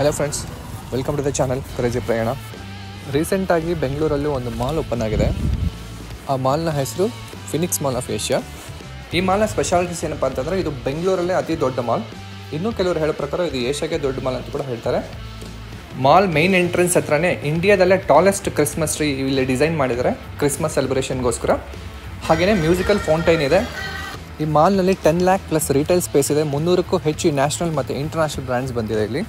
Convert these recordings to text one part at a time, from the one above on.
Hello friends, welcome to the channel crazy Prayana. ರೀಸೆಂಟಾಗಿ ಬೆಂಗಳೂರಲ್ಲಿ ಒಂದು ಮಾಲ್ ಓಪನ್ ಆಗಿದೆ. ಆ ಮಾಲ್ನ ಹೆಸರು ಫಿನಿಕ್ಸ್ ಮಾಲ್ ಆಫ್ ಏಷ್ಯಾ. ಈ ಮಾಲ್ನ ಸ್ಪೆಷಾಲಿಟೀಸ್ ಏನಪ್ಪ ಅಂತಂದರೆ, ಇದು ಬೆಂಗಳೂರಲ್ಲೇ ಅತಿ ದೊಡ್ಡ ಮಾಲ್. ಇನ್ನೂ ಕೆಲವರು ಹೇಳೋ ಪ್ರಕಾರ ಇದು ಏಷ್ಯಾಗೆ ದೊಡ್ಡ ಮಾಲ್ ಅಂತ ಕೂಡ ಹೇಳ್ತಾರೆ. ಮಾಲ್ ಮೇನ್ ಎಂಟ್ರೆನ್ಸ್ ಹತ್ರನೇ ಇಂಡಿಯಾದಲ್ಲೇ ಟಾಲೆಸ್ಟ್ ಕ್ರಿಸ್ಮಸ್ ಟ್ರೀ ಇಲ್ಲಿ ಡಿಸೈನ್ ಮಾಡಿದ್ದಾರೆ ಕ್ರಿಸ್ಮಸ್ ಸೆಲೆಬ್ರೇಷನ್ಗೋಸ್ಕರ. ಹಾಗೆಯೇ ಮ್ಯೂಸಿಕಲ್ ಫೌಂಟೈನ್ ಇದೆ. ಈ ಮಾಲ್ನಲ್ಲಿ 10 lakh ಪ್ಲಸ್ ರಿಟೇಲ್ ಸ್ಪೇಸ್ ಇದೆ. 300ಕ್ಕೂ ಹೆಚ್ಚು ನ್ಯಾಷನಲ್ ಮತ್ತು ಇಂಟರ್ನ್ಯಾಷನಲ್ ಬ್ರ್ಯಾಂಡ್ಸ್ ಬಂದಿದೆ ಇಲ್ಲಿ.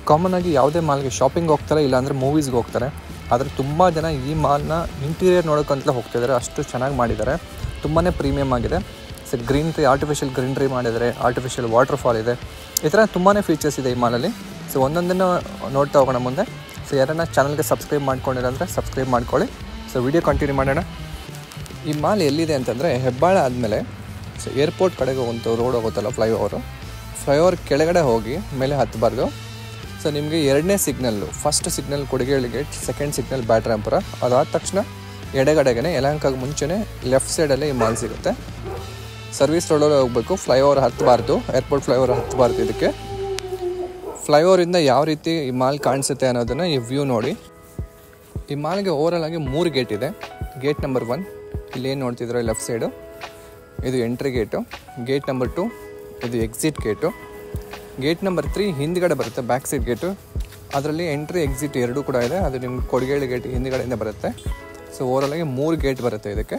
ಕಾಮನ್ ಆಗಿ ಯಾವುದೇ ಮಾಲ್ಗೆ ಶಾಪಿಂಗ್ ಹೋಗ್ತಾರೆ, ಇಲ್ಲಾಂದರೆ ಮೂವೀಸ್ಗೆ ಹೋಗ್ತಾರೆ. ಆದರೆ ತುಂಬ ಜನ ಈ ಮಾಲ್ನ ಇಂಟೀರಿಯರ್ ನೋಡೋಕ್ಕಂತಲೇ ಹೋಗ್ತಿದ್ದಾರೆ. ಅಷ್ಟು ಚೆನ್ನಾಗಿ ಮಾಡಿದ್ದಾರೆ, ತುಂಬಾ ಪ್ರೀಮಿಯಮ್ ಆಗಿದೆ. ಸೊ ಗ್ರೀನ್ರಿ, ಆರ್ಟಿಫಿಷಿಯಲ್ ಗ್ರೀನ್ರಿ ಮಾಡಿದ್ದಾರೆ, ಆರ್ಟಿಫಿಷಿಯಲ್ ವಾಟರ್ ಫಾಲ್ ಇದೆ. ಈ ಥರ ತುಂಬಾ ಫೀಚರ್ಸ್ ಇದೆ ಈ ಮಾಲಲ್ಲಿ. ಸೊ ಒಂದೊಂದನ್ನು ನೋಡ್ತಾ ಹೋಗೋಣ ಮುಂದೆ. ಸೊ ಯಾರನ್ನ ಚಾನಲ್ಗೆ ಸಬ್ಸ್ಕ್ರೈಬ್ ಮಾಡ್ಕೊಂಡಿರಂದರೆ ಸಬ್ಸ್ಕ್ರೈಬ್ ಮಾಡ್ಕೊಳ್ಳಿ. ಸೊ ವಿಡಿಯೋ ಕಂಟಿನ್ಯೂ ಮಾಡೋಣ. ಈ ಮಾಲ್ ಎಲ್ಲಿದೆ ಅಂತಂದರೆ, ಹೆಬ್ಬಾಳ ಆದಮೇಲೆ ಸೊ ಏರ್ಪೋರ್ಟ್ ಕಡೆಗೆ ಒಂದು ರೋಡ್ ಹೋಗುತ್ತಲ್ಲ, ಫ್ಲೈಓವರ್ ಕೆಳಗಡೆ ಹೋಗಿ ಮೇಲೆ ಹತ್ತಬಾರ್ದು. ಸೊ ನಿಮಗೆ 2ನೇ signal, first signal Kodigehalli gate, second signal Byatrampura. ಅದಾದ ತಕ್ಷಣ ಎಡಗಡೆಗೆ ಯಲಹಂಕಕ್ಕೆ ಮುಂಚೆನೇ ಲೆಫ್ಟ್ ಸೈಡಲ್ಲೇ ಈ ಮಾಲ್ ಸಿಗುತ್ತೆ. ಸರ್ವಿಸ್ ರೋಡಲ್ಲಿ ಹೋಗಬೇಕು, ಫ್ಲೈಓವರ್ ಹತ್ತಬಾರ್ದು, ಏರ್ಪೋರ್ಟ್ ಫ್ಲೈಓವರ್ ಹತ್ತಬಾರ್ದು. ಇದಕ್ಕೆ ಫ್ಲೈಓವರಿಂದ ಯಾವ ರೀತಿ ಈ ಮಾಲ್ ಕಾಣಿಸುತ್ತೆ ಅನ್ನೋದನ್ನು ಈ ವ್ಯೂ ನೋಡಿ. ಈ ಮಾಲ್ಗೆ ಓವರಾಲ್ ಆಗಿ 3 ಗೇಟ್ ಇದೆ. ಗೇಟ್ ನಂಬರ್ 1 ಇಲ್ಲೇನು ನೋಡ್ತಿದ್ರೆ ಲೆಫ್ಟ್ ಸೈಡು, ಇದು ಎಂಟ್ರಿ ಗೇಟು. ಗೇಟ್ ನಂಬರ್ 2 ಇದು ಎಕ್ಸಿಟ್ ಗೇಟು. ಗೇಟ್ ನಂಬರ್ 3 ಹಿಂದ್ಗಡೆ ಬರುತ್ತೆ, ಬ್ಯಾಕ್ ಸೈಡ್ ಗೇಟು. ಅದರಲ್ಲಿ ಎಂಟ್ರಿ ಎಕ್ಸಿಟ್ ಎರಡೂ ಕೂಡ ಇದೆ. ಅದು ನಿಮ್ಗೆ ಕೊಡಿಗೇಳಿ ಗೇಟ್ ಹಿಂದ್ಗಡೆಯಿಂದ ಬರುತ್ತೆ. ಸೊ ಓವರಾಲಾಗಿ 3 ಗೇಟ್ ಬರುತ್ತೆ ಇದಕ್ಕೆ.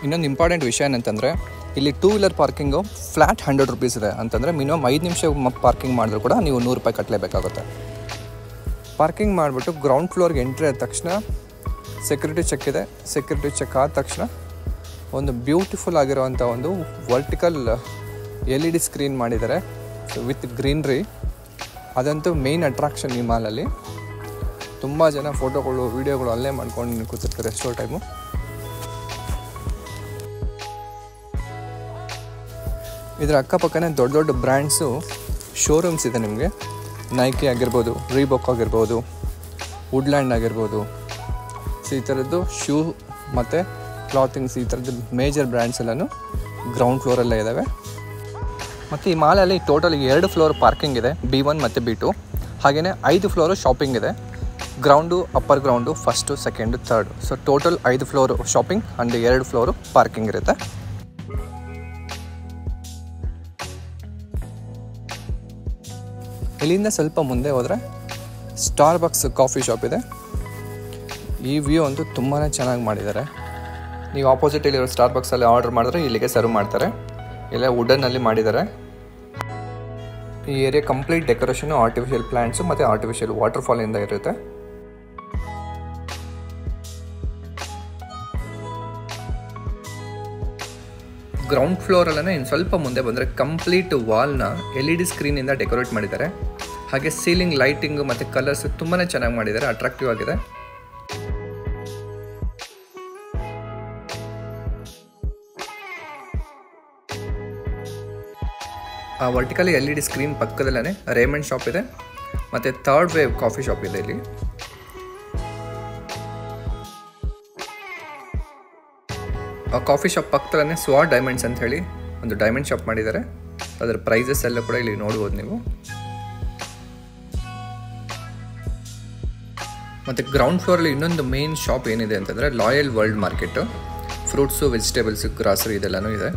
ಇನ್ನೊಂದು ಇಂಪಾರ್ಟೆಂಟ್ ವಿಷಯ ಏನಂತಂದರೆ, ಇಲ್ಲಿ 2 ವೀಲರ್ ಪಾರ್ಕಿಂಗು ಫ್ಲ್ಯಾಟ್ 100 ರೂಪೀಸ್ ಇದೆ. ಅಂತಂದರೆ ಮಿನಿಮಮ್ 5 ನಿಮಿಷ ಪಾರ್ಕಿಂಗ್ ಮಾಡಿದ್ರು ಕೂಡ ನೀವು 100 ರೂಪಾಯಿ ಕಟ್ಟಲೇಬೇಕಾಗುತ್ತೆ. ಪಾರ್ಕಿಂಗ್ ಮಾಡಿಬಿಟ್ಟು ಗ್ರೌಂಡ್ ಫ್ಲೋರ್ಗೆ ಎಂಟ್ರಿ ಆದ ತಕ್ಷಣ ಸೆಕ್ಯೂರಿಟಿ ಚೆಕ್ ಇದೆ. ಸೆಕ್ಯೂರಿಟಿ ಚೆಕ್ ಆದ ತಕ್ಷಣ ಒಂದು ಬ್ಯೂಟಿಫುಲ್ ಆಗಿರೋವಂಥ ಒಂದು ವರ್ಟಿಕಲ್ LED ಸ್ಕ್ರೀನ್ ಮಾಡಿದ್ದಾರೆ ವಿತ್ ಗ್ರೀನ್ರಿ. ಅದಂತೂ ಮೇನ್ ಅಟ್ರಾಕ್ಷನ್ ಈ ಮಾಲಲ್ಲಿ. ತುಂಬ ಜನ ಫೋಟೋಗಳು, ವೀಡಿಯೋಗಳು ಅಲ್ಲೇ ಮಾಡ್ಕೊಂಡು ಕೂತಿರ್ತಾರೆ ಎಷ್ಟೋ ಟೈಮು. ಇದರ ಅಕ್ಕಪಕ್ಕನೇ ದೊಡ್ಡ ದೊಡ್ಡ ಬ್ರ್ಯಾಂಡ್ಸು ಶೋರೂಮ್ಸ್ ಇದೆ ನಿಮಗೆ. ನೈಕಿ ಆಗಿರ್ಬೋದು, ರೀಬಾಕ್ ಆಗಿರ್ಬೋದು, ವುಡ್ಲ್ಯಾಂಡ್ ಆಗಿರ್ಬೋದು. ಸೊ ಈ ಥರದ್ದು ಶೂ ಮತ್ತು ಕ್ಲಾತಿಂಗ್ಸ್, ಈ ಥರದ್ದು ಮೇಜರ್ ಬ್ರ್ಯಾಂಡ್ಸ್ ಎಲ್ಲನೂ ಗ್ರೌಂಡ್ ಫ್ಲೋರಲ್ಲೇ ಇದ್ದಾವೆ. ಮತ್ತು ಈ ಮಾಲಲ್ಲಿ ಟೋಟಲ್ 2 ಫ್ಲೋರ್ ಪಾರ್ಕಿಂಗ್ ಇದೆ, B1 ಮತ್ತು B2. ಹಾಗೆಯೇ 5 ಫ್ಲೋರು ಶಾಪಿಂಗ್ ಇದೆ. Ground, upper ground, first, second, third. So total 5 floor shopping and 2 floor parking ಇರುತ್ತೆ. ಇಲ್ಲಿಂದ ಸ್ವಲ್ಪ ಮುಂದೆ ಹೋದರೆ ಸ್ಟಾರ್ಬಕ್ಸ್ ಕಾಫಿ ಶಾಪ್ ಇದೆ. ಈ ವ್ಯೂ ಅಂತೂ ತುಂಬಾ ಚೆನ್ನಾಗಿ ಮಾಡಿದ್ದಾರೆ. ನೀವು ಆಪೋಸಿಟಲ್ಲಿರೋ ಸ್ಟಾರ್ಬಕ್ಸಲ್ಲಿ ಆರ್ಡರ್ ಮಾಡಿದ್ರೆ ಇಲ್ಲಿಗೆ ಸರ್ವ್ ಮಾಡ್ತಾರೆ. ಇಲ್ಲ ವುಡನ್ನಲ್ಲಿ ಮಾಡಿದ್ದಾರೆ. ಈ area complete decoration artificial plants ಮತ್ತು ಆರ್ಟಿಫಿಷಿಯಲ್ ವಾಟರ್ ಫಾಲಿಂದ ಇರುತ್ತೆ. ಗ್ರೌಂಡ್ ಫ್ಲೋರಲ್ಲೇ ಇನ್ನು ಸ್ವಲ್ಪ ಮುಂದೆ ಬಂದರೆ ಕಂಪ್ಲೀಟ್ ವಾಲ್ನ LED ಸ್ಕ್ರೀನಿಂದ ಡೆಕೋರೇಟ್ ಮಾಡಿದ್ದಾರೆ. ಹಾಗೆ ಸೀಲಿಂಗ್ ಲೈಟಿಂಗು ಮತ್ತು ಕಲರ್ಸ್ ತುಂಬಾ ಚೆನ್ನಾಗಿ ಮಾಡಿದ್ದಾರೆ, ಅಟ್ರಾಕ್ಟಿವ್ ಆಗಿದೆ. ಆ ವರ್ಟಿಕಲಿ LED ಸ್ಕ್ರೀನ್ ಪಕ್ಕದಲ್ಲೇ ರೇಮಂಡ್ ಶಾಪ್ ಇದೆ ಮತ್ತು ಥರ್ಡ್ ವೇವ್ ಕಾಫಿ ಶಾಪ್ ಇದೆ. ಇಲ್ಲಿ ಆ ಕಾಫಿ ಶಾಪ್ ಪಕ್ಕದಲ್ಲೇ ಸ್ವಾಟ್ ಡೈಮಂಡ್ಸ್ ಅಂತ ಹೇಳಿ ಒಂದು ಡೈಮಂಡ್ ಶಾಪ್ ಮಾಡಿದ್ದಾರೆ. ಅದರ ಪ್ರೈಸಸ್ ಎಲ್ಲ ಕೂಡ ಇಲ್ಲಿ ನೋಡ್ಬೋದು ನೀವು. ಮತ್ತು ಗ್ರೌಂಡ್ ಫ್ಲೋರಲ್ಲಿ ಇನ್ನೊಂದು ಮೇನ್ ಶಾಪ್ ಏನಿದೆ ಅಂತಂದರೆ loyal world market. Fruits, vegetables, grocery ಇದೆಲ್ಲನೂ ಇದೆ.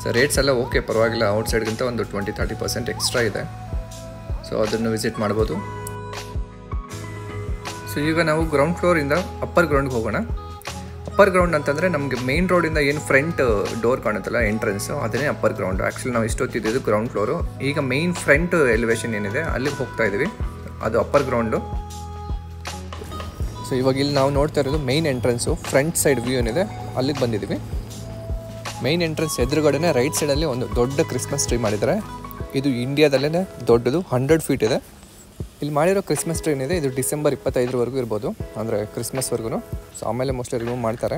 ಸೊ ರೇಟ್ಸ್ ಎಲ್ಲ ಓಕೆ, ಪರವಾಗಿಲ್ಲ. ಔಟ್ಸೈಡ್ಗಿಂತ ಒಂದು 20-30% ಎಕ್ಸ್ಟ್ರಾ ಇದೆ. ಸೊ ಅದನ್ನು ವಿಸಿಟ್ ಮಾಡ್ಬೋದು. ಸೊ ಈಗ ನಾವು ಗ್ರೌಂಡ್ ಫ್ಲೋರಿಂದ ಅಪ್ಪರ್ ಗ್ರೌಂಡ್ಗೆ ಹೋಗೋಣ. ಅಪ್ಪರ್ ಗ್ರೌಂಡ್ ಅಂತಂದರೆ ನಮಗೆ ಮೇನ್ ರೋಡಿಂದ ಏನು ಫ್ರಂಟ್ ಡೋರ್ ಕಾಣುತ್ತಲ್ಲ, ಎಂಟ್ರೆನ್ಸು, ಅದನ್ನೇ ಅಪ್ಪರ್ ಗ್ರೌಂಡು. ಆ್ಯಕ್ಚುಲಿ ನಾವು ಇಷ್ಟೊತ್ತಿದ್ದು ಗ್ರೌಂಡ್ ಫ್ಲೋರು. ಈಗ ಮೇನ್ ಫ್ರಂಟ್ ಎಲಿವೇಶನ್ ಏನಿದೆ ಅಲ್ಲಿಗೆ ಹೋಗ್ತಾ ಇದ್ದೀವಿ, ಅದು ಅಪ್ಪರ್ ಗ್ರೌಂಡು. ಸೊ ಇವಾಗ ಇಲ್ಲಿ ನಾವು ನೋಡ್ತಾ ಇರೋದು main entrance. Front side view ಏನಿದೆ ಅಲ್ಲಿಗೆ ಬಂದಿದ್ದೀವಿ. ಮೇನ್ ಎಂಟ್ರೆನ್ಸ್ ಎದುರುಗಡೆನೇ ರೈಟ್ ಸೈಡಲ್ಲಿ ಒಂದು ದೊಡ್ಡ ಕ್ರಿಸ್ಮಸ್ ಟ್ರೀ ಮಾಡಿದ್ದಾರೆ. ಇದು ಇಂಡಿಯಾದಲ್ಲೇ ದೊಡ್ಡದು, 100 ಫೀಟ್ ಇದೆ. ಇಲ್ಲಿ ಮಾಡಿರೋ ಕ್ರಿಸ್ಮಸ್ ಟ್ರೀ ಏನಿದೆ ಇದು ಡಿಸೆಂಬರ್ 25ರವರೆಗೂ ಇರ್ಬೋದು, ಅಂದರೆ ಕ್ರಿಸ್ಮಸ್ವರೆಗೂ. ಸೊ ಆಮೇಲೆ ಮೋಸ್ಟ್ಲಿ ರಿಮೂವ್ ಮಾಡ್ತಾರೆ.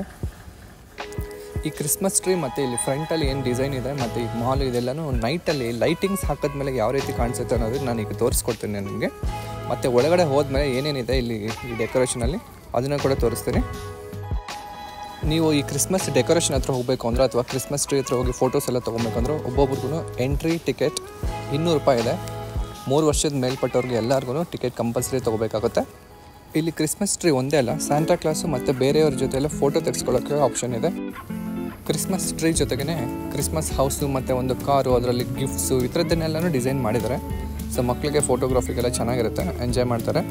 ಈ ಕ್ರಿಸ್ಮಸ್ ಟ್ರೀ ಮತ್ತು ಇಲ್ಲಿ ಫ್ರಂಟಲ್ಲಿ ಏನು ಡಿಸೈನ್ ಇದೆ ಮತ್ತು ಈ ಮಾಲ್ ಇದೆಲ್ಲನೂ ನೈಟಲ್ಲಿ ಲೈಟಿಂಗ್ಸ್ ಹಾಕಿದ್ಮೇಲೆ ಯಾವ ರೀತಿ ಕಾಣಿಸುತ್ತೆ ಅನ್ನೋದು ನಾನು ಈಗ ತೋರಿಸ್ಕೊಡ್ತೀನಿ ನಿಮಗೆ. ಮತ್ತು ಒಳಗಡೆ ಹೋದ್ಮೇಲೆ ಏನೇನಿದೆ ಇಲ್ಲಿ ಈ ಡೆಕೋರೇಷನಲ್ಲಿ ಅದನ್ನು ಕೂಡ ತೋರಿಸ್ತೀನಿ. ನೀವು ಈ ಕ್ರಿಸ್ಮಸ್ ಡೆಕೋರೇಷನ್ ಹತ್ರ ಹೋಗಬೇಕು ಅಂದರೆ ಅಥವಾ ಕ್ರಿಸ್ಮಸ್ ಟ್ರೀ ಹತ್ರ ಹೋಗಿ ಫೋಟೋಸ್ ಎಲ್ಲ ತೊಗೊಬೇಕಂದ್ರೆ ಒಬ್ಬೊಬ್ರಿಗೂ ಎಂಟ್ರಿ ಟಿಕೆಟ್ 200 ರೂಪಾಯಿ ಇದೆ. 3 ವರ್ಷದ ಮೇಲ್ಪಟ್ಟವ್ರಿಗೆ ಎಲ್ಲರಿಗೂ ಟಿಕೆಟ್ ಕಂಪಲ್ಸರಿ ತೊಗೋಬೇಕಾಗುತ್ತೆ. ಇಲ್ಲಿ ಕ್ರಿಸ್ಮಸ್ ಟ್ರೀ ಒಂದೇ ಅಲ್ಲ, ಸ್ಯಾಂಟಾ ಕ್ಲಾಸು ಮತ್ತು ಬೇರೆಯವ್ರ ಜೊತೆ ಎಲ್ಲ ಫೋಟೋ ತೆಗೆಸ್ಕೊಳ್ಳೋಕ್ಕೆ ಆಪ್ಷನ್ ಇದೆ. ಕ್ರಿಸ್ಮಸ್ ಟ್ರೀ ಜೊತೆಗೇ ಕ್ರಿಸ್ಮಸ್ ಹೌಸು ಮತ್ತು ಒಂದು ಕಾರು, ಅದರಲ್ಲಿ ಗಿಫ್ಟ್ಸು ಈ ಥರದ್ದನ್ನೆಲ್ಲನೂ ಡಿಸೈನ್ ಮಾಡಿದ್ದಾರೆ. ಸೊ ಮಕ್ಕಳಿಗೆ ಫೋಟೋಗ್ರಾಫಿಗೆಲ್ಲ ಚೆನ್ನಾಗಿರುತ್ತೆ, ಎಂಜಾಯ್ ಮಾಡ್ತಾರೆ.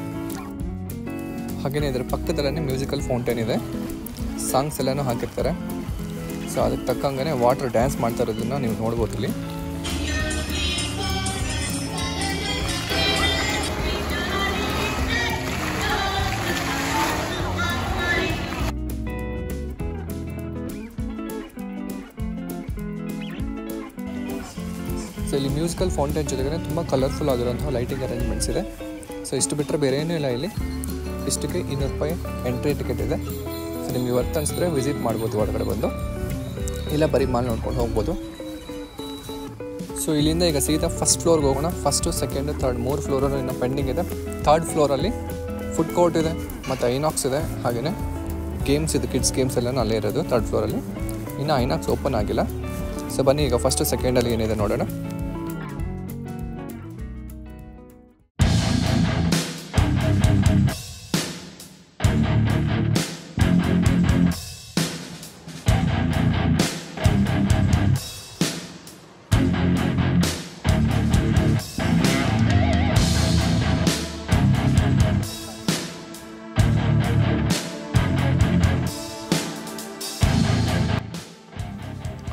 ಹಾಗೆಯೇ ಇದರ ಪಕ್ಕದಲ್ಲೇ ಮ್ಯೂಸಿಕಲ್ ಫೌಂಟೇನ್ ಇದೆ, ಸಾಂಗ್ಸ್ ಎಲ್ಲನೂ ಹಾಕಿರ್ತಾರೆ. ಸೊ ಅದಕ್ಕೆ ತಕ್ಕಂಗೆ ವಾಟರ್ ಡ್ಯಾನ್ಸ್ ಮಾಡ್ತಾ ಇರೋದನ್ನು ನೀವು ನೋಡ್ಬೋದು ಇಲ್ಲಿ. ಸೊ ಇಲ್ಲಿ ಮ್ಯೂಸಿಕಲ್ ಫೌಂಟೇನ್ ಜೊತೆಗೆ ತುಂಬ ಕಲರ್ಫುಲ್ ಆಗಿರುವಂತಹ ಲೈಟಿಂಗ್ ಅರೇಂಜ್ಮೆಂಟ್ಸ್ ಇದೆ. ಸೊ ಇಷ್ಟು ಬಿಟ್ಟರೆ ಬೇರೆ ಏನೂ ಇಲ್ಲ. ಇಲ್ಲಿ ಇಷ್ಟಕ್ಕೆ 200 ರೂಪಾಯಿ ಎಂಟ್ರಿ ಟಿಕೆಟ್ ಇದೆ. ಸೊ ನಿಮಗೆ ವರ್ತ್ ಅನಿಸಿದ್ರೆ ವಿಸಿಟ್ ಮಾಡ್ಬೋದು ಒಳಗಡೆ ಬಂದು, ಇಲ್ಲ ಬರೀ ಮಾಲ್ ನೋಡ್ಕೊಂಡು ಹೋಗ್ಬೋದು. ಸೊ ಇಲ್ಲಿಂದ ಈಗ ಸೀದಾ ಫಸ್ಟ್ ಫ್ಲೋರ್ಗೆ ಹೋಗೋಣ. ಫಸ್ಟು, ಸೆಕೆಂಡು, ಥರ್ಡ್ 3 ಫ್ಲೋರನ್ನು ಇನ್ನೂ ಪೆಂಡಿಂಗ್ ಇದೆ. ಥರ್ಡ್ ಫ್ಲೋರಲ್ಲಿ ಫುಡ್ ಕೋರ್ಟ್ ಇದೆ ಮತ್ತು ಐನಾಕ್ಸ್ ಇದೆ. ಹಾಗೆಯೇ ಗೇಮ್ಸ್ ಇದೆ, ಕಿಡ್ಸ್ ಗೇಮ್ಸ್ ಎಲ್ಲನೂ ಅಲ್ಲೇ ಇರೋದು ಥರ್ಡ್ ಫ್ಲೋರಲ್ಲಿ. ಇನ್ನು ಐನಾಕ್ಸ್ ಓಪನ್ ಆಗಿಲ್ಲ. ಸೊ ಬನ್ನಿ ಈಗ ಫಸ್ಟು ಸೆಕೆಂಡಲ್ಲಿ ಏನಿದೆ ನೋಡೋಣ.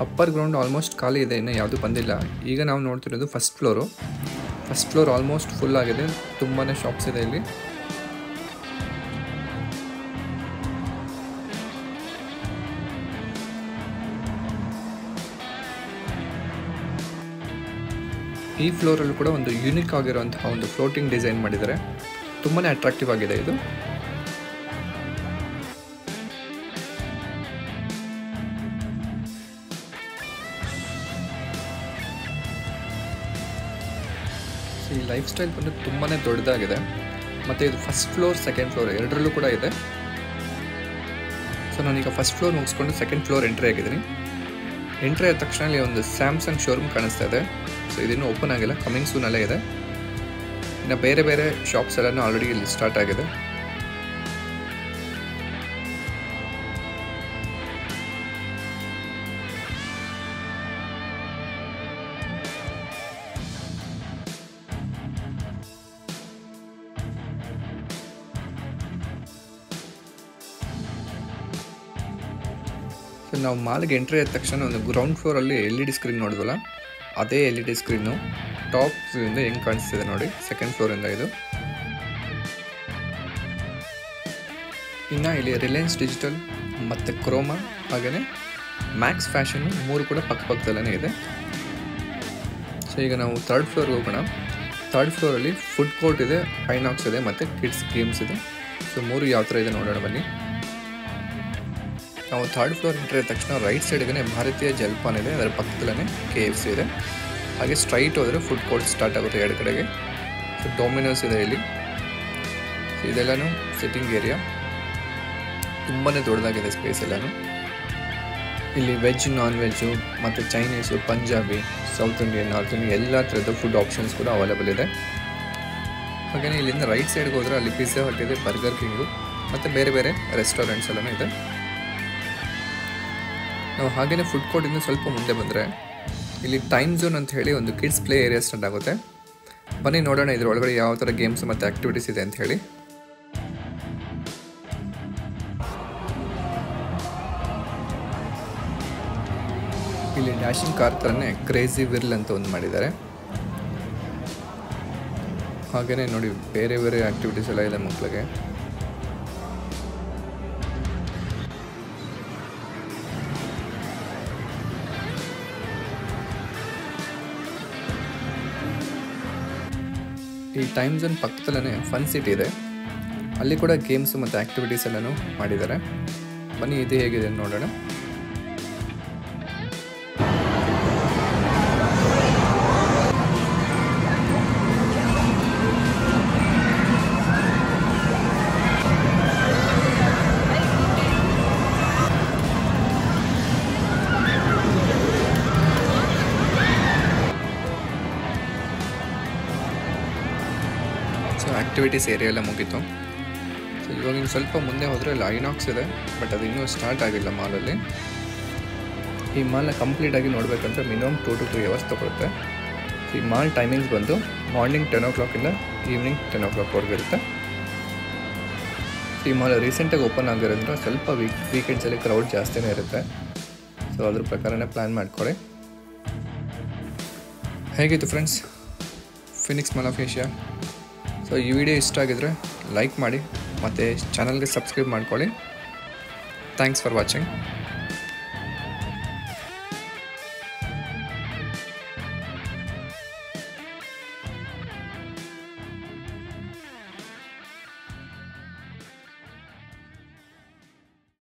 ಅಪ್ಪರ್ ಗ್ರೌಂಡ್ ಆಲ್ಮೋಸ್ಟ್ ಖಾಲಿ ಇದೆ, ಇನ್ನೂ ಯಾವುದೂ ಬಂದಿಲ್ಲ. ಈಗ ನಾವು ನೋಡ್ತಿರೋದು first floor. First floor almost full ಆಗಿದೆ, ತುಂಬಾ ಶಾಪ್ಸ್ ಇದೆ ಇಲ್ಲಿ. ಈ ಫ್ಲೋರಲ್ಲೂ ಕೂಡ ಒಂದು ಯೂನಿಕ್ ಆಗಿರುವಂತಹ ಒಂದು ಫ್ಲೋಟಿಂಗ್ ಡಿಸೈನ್ ಮಾಡಿದ್ದಾರೆ, ತುಂಬಾ ಅಟ್ರಾಕ್ಟಿವ್ ಆಗಿದೆ ಇದು. ಈ ಲೈಫ್ ಸ್ಟೈಲ್ ಬಂದು ತುಂಬಾ ದೊಡ್ಡದಾಗಿದೆ ಮತ್ತು ಇದು ಫಸ್ಟ್ ಫ್ಲೋರ್, ಸೆಕೆಂಡ್ ಫ್ಲೋರ್ ಎರಡರಲ್ಲೂ ಕೂಡ ಇದೆ. ಸೊ ನಾನೀಗ ಫಸ್ಟ್ ಫ್ಲೋರ್ ಮುಗಿಸ್ಕೊಂಡು ಸೆಕೆಂಡ್ ಫ್ಲೋರ್ ಎಂಟ್ರಿ ಆಗಿದ್ದೀನಿ. ಎಂಟ್ರಿ ಆದ ತಕ್ಷಣ ಇಲ್ಲಿ ಒಂದು ಸ್ಯಾಮ್ಸಂಗ್ ಶೋರೂಮ್ ಕಾಣಿಸ್ತಾ ಇದೆ. ಸೊ ಇದಿನ್ನೂ ಓಪನ್ ಆಗಿಲ್ಲ, ಕಮಿಂಗ್ ಸೂನಲ್ಲೇ ಇದೆ. ಇನ್ನು ಬೇರೆ ಬೇರೆ ಶಾಪ್ಸ್ ಎಲ್ಲನೂ ಆಲ್ರೆಡಿ ಇಲ್ಲಿ ಸ್ಟಾರ್ಟ್ ಆಗಿದೆ. ಸೊ ನಾವು ಮಾಲ್ಗೆ ಎಂಟ್ರಿ ಆದ ತಕ್ಷಣ ಒಂದು ಗ್ರೌಂಡ್ ಫ್ಲೋರಲ್ಲಿ LED ಸ್ಕ್ರೀನ್ ನೋಡಿದ್ವಲ್ಲ, ಅದೇ LED ಸ್ಕ್ರೀನು ಟಾಪ್ ವ್ಯೂಯಿಂದ ಹೆಂಗೆ ಕಾಣಿಸ್ತಿದೆ ನೋಡಿ, ಸೆಕೆಂಡ್ ಫ್ಲೋರಿಂದ ಇದು. ಇನ್ನು ಇಲ್ಲಿ ರಿಲಯನ್ಸ್ ಡಿಜಿಟಲ್ ಮತ್ತು ಕ್ರೋಮಾ ಹಾಗೆಯೇ ಮ್ಯಾಕ್ಸ್ ಫ್ಯಾಷನ್ನು 3 ಕೂಡ ಪಕ್ಕದಲ್ಲೇ ಇದೆ. ಸೊ ಈಗ ನಾವು ಥರ್ಡ್ ಫ್ಲೋರ್ಗೆ ಹೋಗೋಣ. ಥರ್ಡ್ ಫ್ಲೋರಲ್ಲಿ ಫುಡ್ ಕೋರ್ಟ್ ಇದೆ, ಐನಾಕ್ಸ್ ಇದೆ ಮತ್ತು ಕಿಡ್ಸ್ ಗೇಮ್ಸ್ ಇದೆ. ಸೊ 3 ಯಾವ ಥರ ಇದೆ ನೋಡೋಣ ಬನ್ನಿ. ನಾವು ಥರ್ಡ್ ಫ್ಲೋರ್ ಎಂಟ್ರಿ ಆದ ತಕ್ಷಣ ರೈಟ್ ಸೈಡ್ಗೆ ಭಾರತೀಯ ಜಲಪಾನ ಇದೆ, ಅದರ ಪಕ್ಕದಲ್ಲೇ KFC ಇದೆ. ಹಾಗೆ ಸ್ಟ್ರೈಟ್ ಹೋದರೆ ಫುಡ್ ಕೋರ್ಟ್ ಸ್ಟಾರ್ಟ್ ಆಗುತ್ತೆ ಎರಡು ಕಡೆಗೆ. ಸೊ ಡೊಮಿನೋಸ್ ಇದೆ ಇಲ್ಲಿ. ಇದೆಲ್ಲನೂ ಸಿಟ್ಟಿಂಗ್ ಏರಿಯಾ, ತುಂಬಾ ದೊಡ್ಡದಾಗಿದೆ ಸ್ಪೇಸ್ ಎಲ್ಲನೂ. ಇಲ್ಲಿ ವೆಜ್, ನಾನ್ ವೆಜ್ಜು ಮತ್ತು Chinese, Punjabi, south Indian, north Indian ಎಲ್ಲ ಥರದ ಫುಡ್ ಆಪ್ಷನ್ಸ್ ಕೂಡ ಅವೈಲೇಬಲ್ ಇದೆ. ಹಾಗೆಯೇ ಇಲ್ಲಿಂದ ರೈಟ್ ಸೈಡ್ಗೆ ಹೋದರೆ ಅಲ್ಲಿ ಪಿಜ್ಜಾ ಹಟ್ ಇದೆ, ಬರ್ಗರ್ ಕಿಂಗು ಮತ್ತು ಬೇರೆ ಬೇರೆ ರೆಸ್ಟೋರೆಂಟ್ಸ್ ಎಲ್ಲನೂ ಇದೆ. ನಾವು ಹಾಗೆಯೇ ಫುಡ್ ಕೋರ್ಟಿಂದ ಸ್ವಲ್ಪ ಮುಂದೆ ಬಂದರೆ ಇಲ್ಲಿ ಟೈಮ್ ಝೋನ್ ಅಂತ ಹೇಳಿ ಒಂದು ಕಿಡ್ಸ್ ಪ್ಲೇ ಏರಿಯಾ ಸ್ಟಾರ್ಟ್ ಆಗುತ್ತೆ. ಬನ್ನಿ ನೋಡೋಣ ಇದರೊಳಗಡೆ ಯಾವ ಥರ ಗೇಮ್ಸ್ ಮತ್ತು ಆ್ಯಕ್ಟಿವಿಟೀಸ್ ಇದೆ ಅಂತ ಹೇಳಿ. ಇಲ್ಲಿ ಡ್ಯಾಶಿಂಗ್ ಕಾರ್ ಥರನೇ ಕ್ರೇಜಿ ವಿರ್ಲ್ ಅಂತ ಒಂದು ಮಾಡಿದ್ದಾರೆ. ಹಾಗೆಯೇ ನೋಡಿ ಬೇರೆ ಬೇರೆ ಆ್ಯಕ್ಟಿವಿಟೀಸ್ ಎಲ್ಲ ಇದೆ ಮಕ್ಕಳಿಗೆ. ಈ ಟೈಮ್ ಝೋನ್ ಪಕ್ಕದಲ್ಲೇ ಫನ್ ಸಿಟಿ ಇದೆ, ಅಲ್ಲಿ ಕೂಡ ಗೇಮ್ಸ್ ಮತ್ತು ಆ್ಯಕ್ಟಿವಿಟೀಸ್ ಎಲ್ಲನೂ ಮಾಡಿದ್ದಾರೆ. ಬನ್ನಿ ಇದು ಹೇಗಿದೆ ನೋಡೋಣ. ಆ್ಯಕ್ಟಿವಿಟೀಸ್ ಏರಿಯಾ ಎಲ್ಲ ಮುಗೀತು. ಸೊ ಇವಾಗ ಇನ್ನು ಸ್ವಲ್ಪ ಮುಂದೆ ಹೋದರೆ ಅಲ್ಲಿ ಐನಾಕ್ಸ್ ಇದೆ, ಬಟ್ ಅದು ಇನ್ನೂ ಸ್ಟಾರ್ಟ್ ಆಗಿಲ್ಲ ಮಾಲಲ್ಲಿ. ಈ ಮಾಲ್ನ ಕಂಪ್ಲೀಟಾಗಿ ನೋಡಬೇಕಂದ್ರೆ ಮಿನಿಮಮ್ 2 to 3 hours ತೊಗೊಳುತ್ತೆ. ಈ ಮಾಲ್ ಟೈಮಿಂಗ್ಸ್ ಬಂದು ಮಾರ್ನಿಂಗ್ 10 o'clock ಈವ್ನಿಂಗ್ 10 o'clock ಇರುತ್ತೆ. ಈ ಮಾಲ್ ರೀಸೆಂಟಾಗಿ ಓಪನ್ ಆಗಿರೋದ್ರಿಂದ ಸ್ವಲ್ಪ ವೀಕೆಂಡ್ಸಲ್ಲಿ ಕ್ರೌಡ್ ಜಾಸ್ತಿನೇ ಇರುತ್ತೆ. ಸೊ ಅದ್ರ ಪ್ರಕಾರನೇ ಪ್ಲ್ಯಾನ್ ಮಾಡ್ಕೊಳ್ಳಿ. ಹೇಗಿತ್ತು friends Phoenix mall of Asia? So ಈ ವಿಡಿಯೋ ಇಷ್ಟ ಆಗಿದ್ರೆ ಲೈಕ್ ಮಾಡಿ ಮತ್ತು ಚಾನಲ್ಗೆ ಸಬ್ಸ್ಕ್ರೈಬ್ ಮಾಡ್ಕೊಳ್ಳಿ. Thanks for watching.